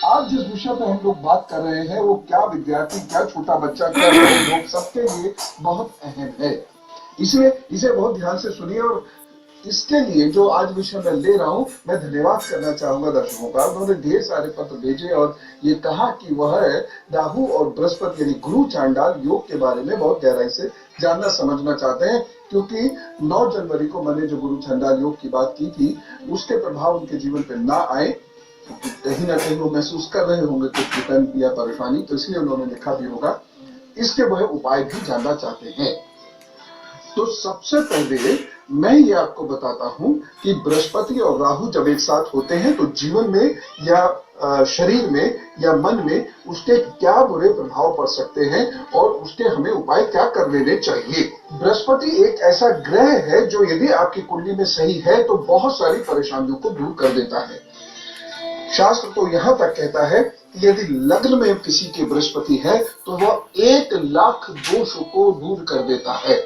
आज जिस विषय पे हम लोग बात कर रहे हैं वो क्या विद्यार्थी, क्या छोटा बच्चा, क्या बड़े लोग, सबके लिए बहुत अहम है। इसलिए इसे बहुत ध्यान से सुनिए। और इसके लिए जो आज विषय मैं ले रहा हूं, मैं धन्यवाद करना चाहूंगा दर्शकों का। उन्होंने ढेर सारे पत्र भेजे और ये कहा कि वह राहु और बृहस्पति यानी गुरु चांडाल योग के बारे में बहुत गहराई से जानना समझना चाहते हैं, क्योंकि 9 जनवरी को मैंने जो गुरु चांडाल योग की बात की थी उसके प्रभाव उनके जीवन पर ना आए। कहीं ना कहीं वो महसूस कर रहे होंगे कुछ विकल्प या परेशानी, तो इसलिए उन्होंने लिखा भी होगा। इसके वह उपाय भी जानना चाहते हैं। तो सबसे पहले मैं ये आपको बताता हूं कि बृहस्पति और राहु जब एक साथ होते हैं तो जीवन में या शरीर में या मन में उसके क्या बुरे प्रभाव पड़ सकते हैं और उसके हमें उपाय क्या कर लेने चाहिए। बृहस्पति एक ऐसा ग्रह है जो यदि आपकी कुंडली में सही है तो बहुत सारी परेशानियों को दूर कर देता है। शास्त्र तो यहां तक कहता है कि यदि लग्न में किसी के बृहस्पति है तो वह 1,00,000 दोषों को दूर कर देता है।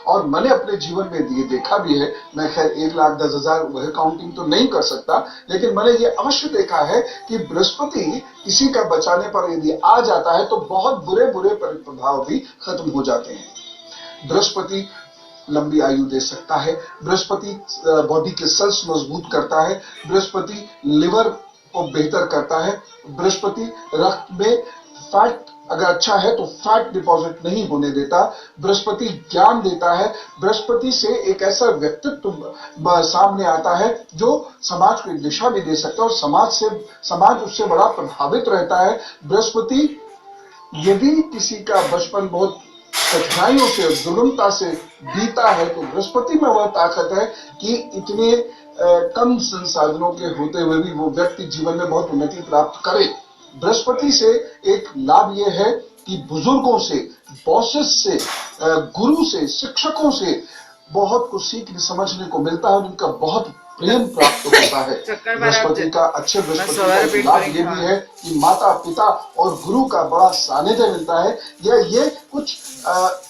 और मैंने अपने जीवन में ये देखा भी है। मैं खैर 1,10,000 वह काउंटिंग तो नहीं कर सकता, लेकिन मैंने ये अवश्य देखा है कि बृहस्पति किसी का बचाने पर यदि आ जाता है तो बहुत बुरे बुरे प्रभाव भी खत्म हो जाते हैं। बृहस्पति लंबी आयु दे सकता है। बृहस्पति बॉडी के सेल्स मजबूत करता है। बृहस्पति लिवर को बेहतर करता है। बृहस्पति रक्त में फैट अगर अच्छा है तो फैट डिपॉजिट नहीं होने देता। बृहस्पति ज्ञान देता है। बृहस्पति से एक ऐसा व्यक्तित्व सामने आता है जो समाज को एक दिशा भी दे सकता है और समाज उससे बड़ा प्रभावित रहता है। बृहस्पति यदि किसी का बचपन बहुत कठिनाइयों से दुर्गमता से बीता है तो बृहस्पति में वह ताकत है कि इतने कम संसाधनों के होते हुए भी वो व्यक्ति जीवन में बहुत उन्नति प्राप्त करे। बृहस्पति से एक लाभ यह है कि बुजुर्गों से, बॉसेस से, गुरु से, शिक्षकों से बहुत कुछ सीखने समझने को मिलता है और उनका बहुत प्रेम प्राप्त होता है। बृहस्पति का अच्छे बृहस्पति का एक लाभ ये भी है कि माता पिता और गुरु का बड़ा सानिध्य मिलता है। या ये कुछ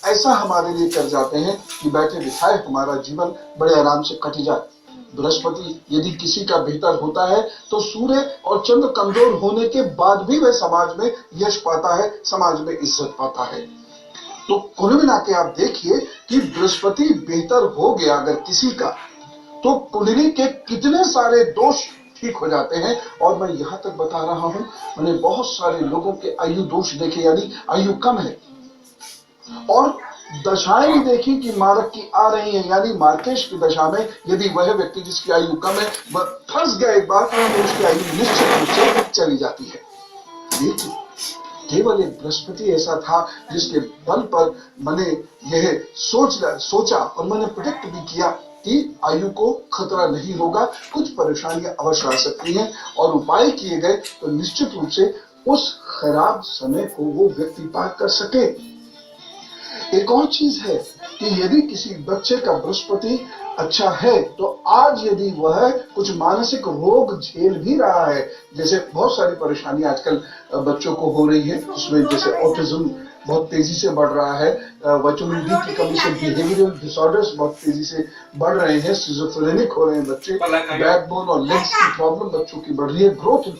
ऐसा हमारे लिए कर जाते हैं कि बैठे बिठाए हमारा जीवन बड़े आराम से कट जाए। बृहस्पति यदि किसी का बेहतर होता है तो सूर्य और चंद्र कमजोर होने के बाद भी वह समाज में यश पाता है, समाज में इज्जत पाता है। तो कुल मिला के आप देखिए कि बृहस्पति बेहतर हो गया अगर किसी का तो कुंडली के कितने सारे दोष ठीक हो जाते हैं। और मैं यहां तक बता रहा हूं, मैंने बहुत सारे लोगों के आयु दोष देखे, यानी आयु कम है और दशाएं भी देखी कि मारक की आ रही है, यानी मार्केश की दशा में यदि वह व्यक्ति जिसकी आयु कम है वह फंस गया एक बार तो उसकी आयु निश्चित रूप से चली जाती है। लेकिन केवल एक बृहस्पति ऐसा था जिसके बल पर मैंने यह सोचा और मैंने प्रेडिक्ट भी किया कि आयु को खतरा नहीं होगा, कुछ परेशानियां अवश्य आ सकती हैं और उपाय किए गए तो निश्चित रूप से उस खराब समय को वो व्यक्ति पार कर सके। एक और चीज है कि यदि किसी बच्चे का बृहस्पति अच्छा है तो आज यदि वह कुछ मानसिक रोग झेल भी रहा है, जैसे बहुत सारी परेशानी आजकल बच्चों को हो रही है, उसमें जैसे ऑटिज्म बहुत तेजी से बढ़ रहा है, विटामिन डी की कमी से बिहेवियरल डिसऑर्डर्स बहुत तेजी से बढ़ रहे हैं, सिजोफ्रेनिक हो रहे हैं बच्चे, बैकबोन और लेग्स की प्रॉब्लम बच्चों की बढ़ रही है, ग्रोथ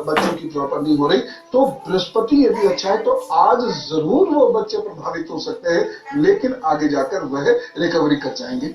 बच्चों की प्रॉपर नहीं हो रही। तो बृहस्पति यदि अच्छा है तो आज जरूर वो बच्चे प्रभावित हो सकते हैं, लेकिन आगे जाकर वह रिकवरी कर जाएंगे।